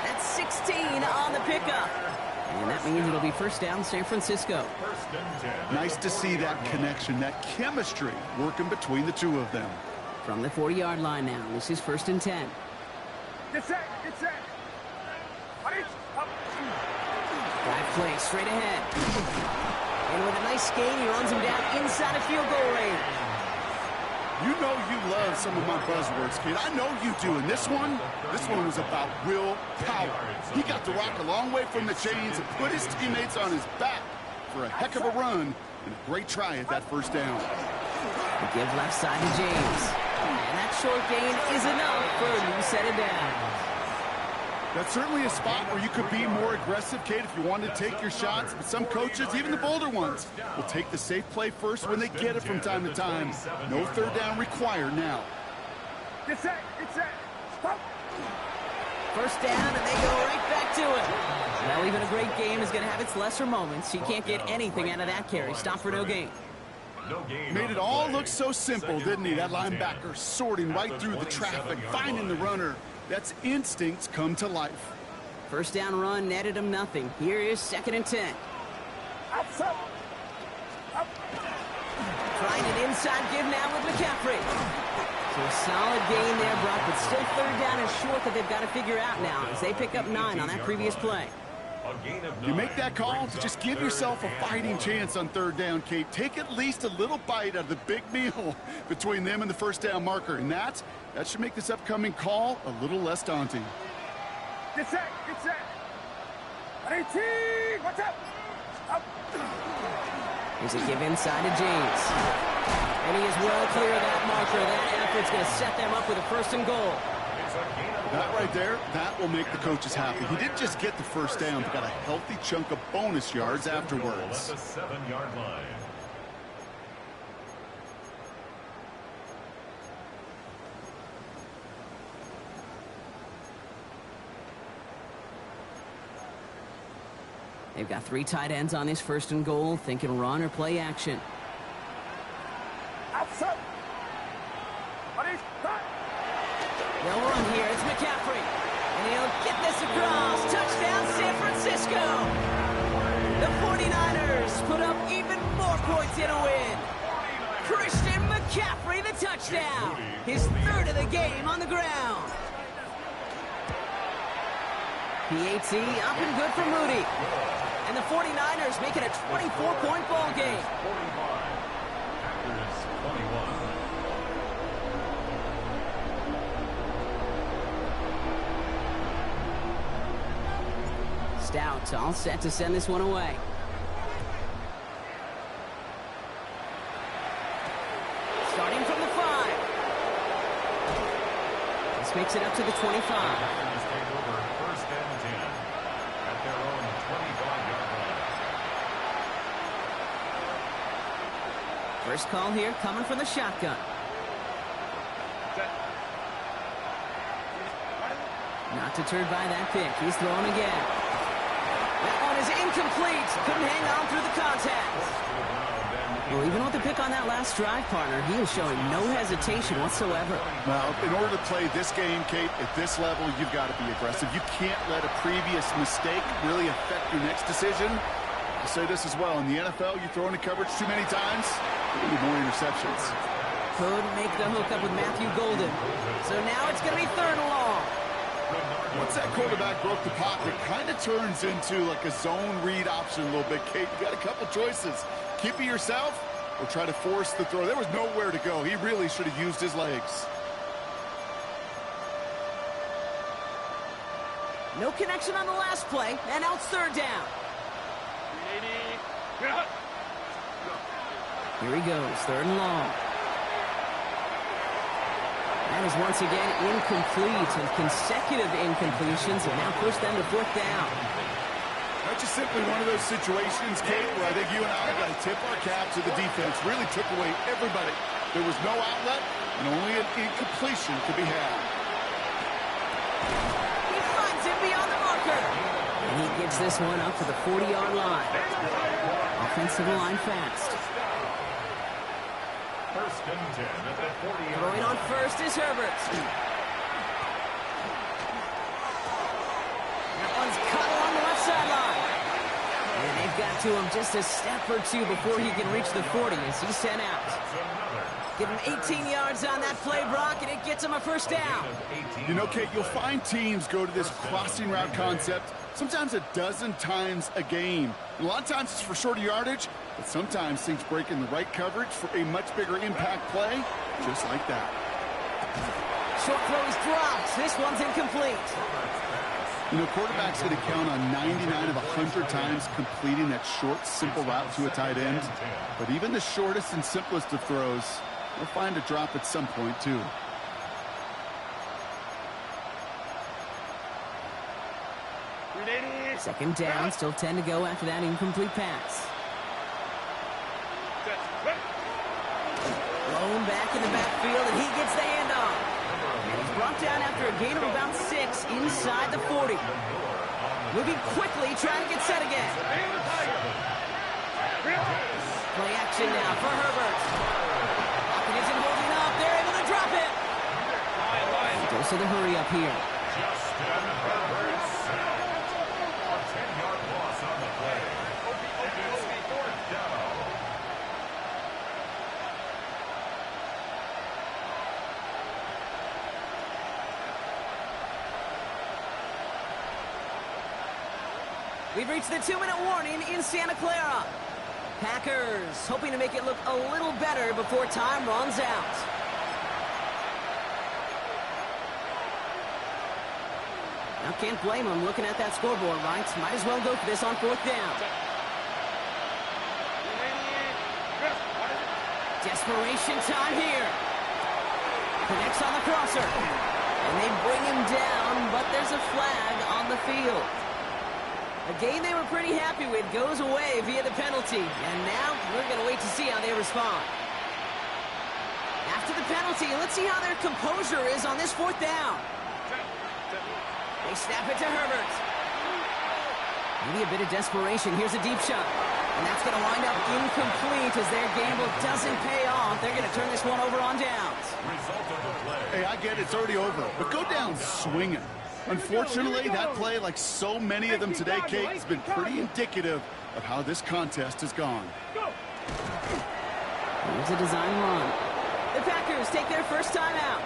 That's 16 on the pickup. And that means it'll be first down San Francisco. Nice to see that connection, that chemistry working between the two of them. From the 40-yard line now, this is first and 10. Get set. Get set. Ready? Up. Drive play straight ahead. And with a nice gain, he runs him down inside of field goal range. You know you love some of my buzzwords, kid. I know you do. And this one was about will power. He got the rock a long way from the chains and put his teammates on his back for a heck of a run and a great try at that first down. The give left side to James. And that short gain is enough for a new set of downs. That's certainly a spot where you could be more aggressive, Kate, if you wanted to take your shots. But some coaches, even the bolder ones, will take the safe play first when they get it from time to time. No third down required now. Get set. Get set. Stop. First down, and they go right back to it. Well, even a great game is going to have its lesser moments. He can't get anything out of that carry. Stop for no gain. Made it all look so simple, didn't he? That linebacker sorting right through the traffic, finding the runner. That's instincts come to life. First down run netted him nothing. Here is second and 10. Outside. Up. Trying an inside give now with McCaffrey. So a solid gain there, Brock, but still third down and short that they've got to figure out now as they pick up 9 on that previous play. You make that call to just give yourself a fighting chance on third down, Kate. Take at least a little bite out of the big meal between them and the first down marker. And that should make this upcoming call a little less daunting. Get set. Get set. Ready, team. What's up? Up. Here's a give inside to James. And he is well clear of that marker. That effort's going to set them up with a first and goal. That right there, that will make the coaches happy. He didn't just get the first down, but got a healthy chunk of bonus yards afterwards. At the 7-yard line. They've got 3 tight ends on this first and goal, thinking run or play action. Outside. Ready? Cut. They'll run here. It's McCaffrey. And he'll get this across. Touchdown, San Francisco. The 49ers put up even more points in a win. Christian McCaffrey, the touchdown. His third of the game on the ground. PAT up and good for Moody. And the 49ers make it a 24-point ball game. 45. Packers 21. Stout all set to send this one away. Starting from the 5. This makes it up to the 25. Packers take over first and 10 at their own 25-yard line. First call here coming from the shotgun. Not deterred by that pick. He's throwing again. That one is incomplete. Couldn't hang on through the contact. Well, even with the pick on that last drive, partner, he is showing no hesitation whatsoever. Well, in order to play this game, Kate, at this level, you've got to be aggressive. You can't let a previous mistake really affect your next decision. I'll say this as well. In the NFL, you throw into coverage too many times, you get more interceptions. Couldn't make the hook up with Matthew Golden. So now it's going to be third and long. Once that quarterback broke the pocket, kind of turns into like a zone read option a little bit, Kate. You got a couple choices. Keep it yourself or try to force the throw. There was nowhere to go. He really should have used his legs. No connection on the last play, and now it's third down. Here he goes, third and long. That is once again incomplete, and consecutive incompletions have now pushed them to fourth down. That's just simply one of those situations, Kate, where I think you and I got to tip our cap to the defense. Really took away everybody. There was no outlet, and only an incompletion could be had. He finds him beyond the marker. Takes this one up to the 40-yard line. Offensive line fast. First and 10 at the 40. Throwing on first is Herbert. That one's cut along the left sideline. And they've got to him just a step or two before he can reach the 40 as he's sent out. Give him 18 yards on that play, Brock, and it gets him a first down. You know, Kate, you'll find teams go to this crossing route concept sometimes a dozen times a game. And a lot of times it's for shorter yardage, but sometimes things break in the right coverage for a much bigger impact play, just like that. Short throw is dropped. This one's incomplete. You know, quarterbacks going to count on 99 of 100 times completing that short, simple route to a tight end. But even the shortest and simplest of throws will find a drop at some point, too. Second down, still 10 to go after that incomplete pass. Blown back in the backfield, and he gets the handoff. And he's brought down after a gain of about 6 inside the 40. Moving quickly, trying to get set again. Play action now for Herbert. Pocket isn't holding up. They're able to drop it. Goes to the hurry up here. We've reached the 2-minute warning in Santa Clara. Packers hoping to make it look a little better before time runs out. Now can't blame them looking at that scoreboard, right? Might as well go for this on 4th down. Desperation time here. Connects on the crosser. And they bring him down, but there's a flag on the field. A game they were pretty happy with goes away via the penalty. And now we're going to wait to see how they respond. After the penalty, let's see how their composure is on this 4th down. They snap it to Herbert. Maybe a bit of desperation. Here's a deep shot. And that's going to wind up incomplete as their gamble doesn't pay off. They're going to turn this one over on downs. Hey, I get it's already over, but go down swinging. Unfortunately, that play, like so many of them today, Kate, has been pretty indicative of how this contest has gone. Here's a design run. The Packers take their first time out,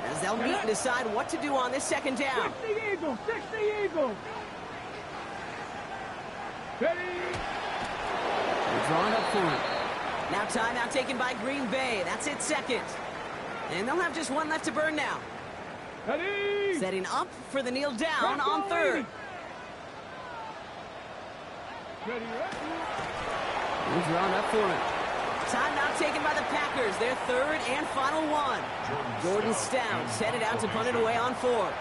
as they'll meet and decide what to do on this 2nd down. Fix the eagle! Fix the eagle! Ready? They're drawn up for it. Now timeout taken by Green Bay. That's it, 2nd. And they'll have just one left to burn now. Ready? Setting up for the kneel down on 3rd. Ready, ready. They're drawn up for it. Timeout taken by the Packers. Their 3rd and final one. Jordan Stout headed out to punt it away on 4th.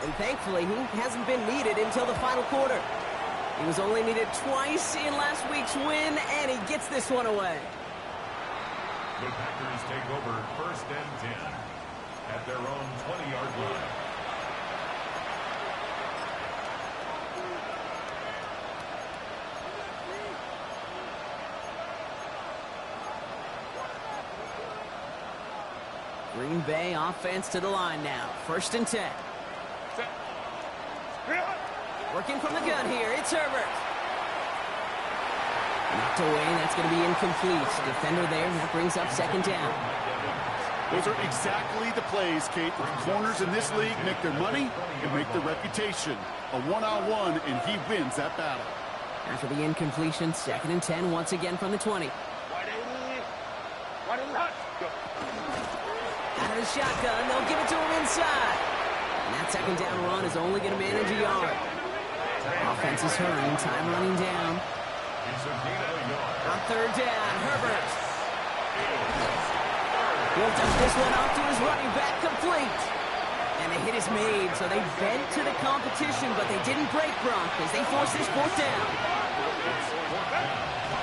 And thankfully, he hasn't been needed until the final quarter. He was only needed twice in last week's win, and he gets this one away. The Packers take over 1st and 10 at their own 20-yard line. Green Bay offense to the line now. 1st and 10. Working from the gun here. It's Herbert. Knocked away. That's going to be incomplete. Defender there. That brings up 2nd down. Those are exactly the plays, Kate, where corners in this league make their money and make their reputation. A one-on-one, and he wins that battle. After the incompletion, 2nd and 10 once again from the 20. Out of the shotgun, they'll give it to him inside. And that 2nd down run is only going to manage a yard. Offense is hurrying, time running down. On 3rd down, Herbert. He'll dump this one off to his running back, complete. And the hit is made, so they bent to the competition, but they didn't break Brock as they force this 4th down.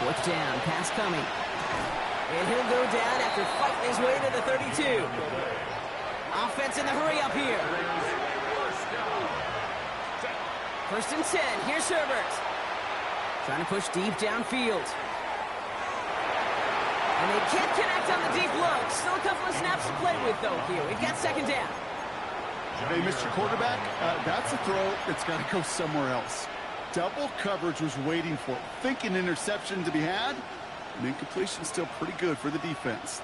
4th down, pass coming. And he'll go down after fighting his way to the 32. Offense in the hurry up here. First and 10. Here's Herbert. Trying to push deep downfield. And they can't connect on the deep look. Still a couple of snaps to play with, though, here. We've got second down. Hey, Mr. Quarterback, that's a throw that's got to go somewhere else. Double coverage was waiting for it. Thinking interception to be had. And incompletion still pretty good for the defense.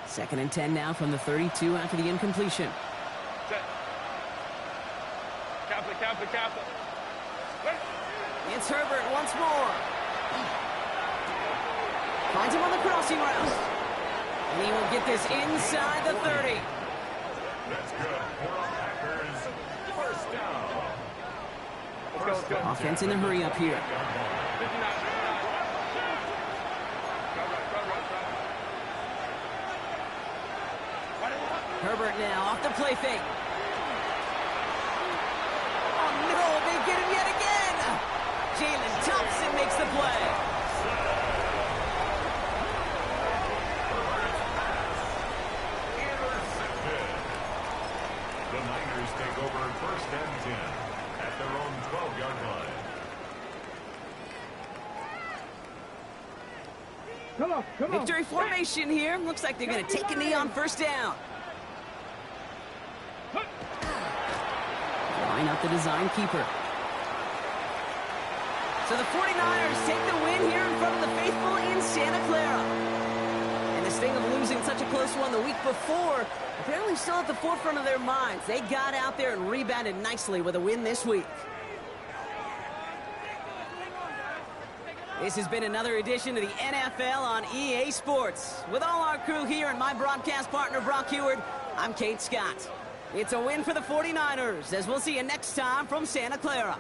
Second and 10 now from the 32 after the incompletion. Captain. It's Herbert once more. Finds him on the crossing route. And he will get this inside the 30. That's good. For the Packers, first down. Let's go. Offense in a hurry up here. 59. Herbert now off the play fake. Oh no, they get him yet again. Jalen Thompson makes the play. Intercepted. The Niners take over first and 10 at their own 12-yard line. Come on. Victory formation here. Looks like they're going to take a knee on first down. Line up the design keeper. So the 49ers take the win here in front of the faithful in Santa Clara. And this thing of losing such a close one the week before, apparently still at the forefront of their minds. They got out there and rebounded nicely with a win this week. This has been another edition of the NFL on EA Sports. With all our crew here and my broadcast partner, Brock Heward, I'm Kate Scott. It's a win for the 49ers, as we'll see you next time from Santa Clara.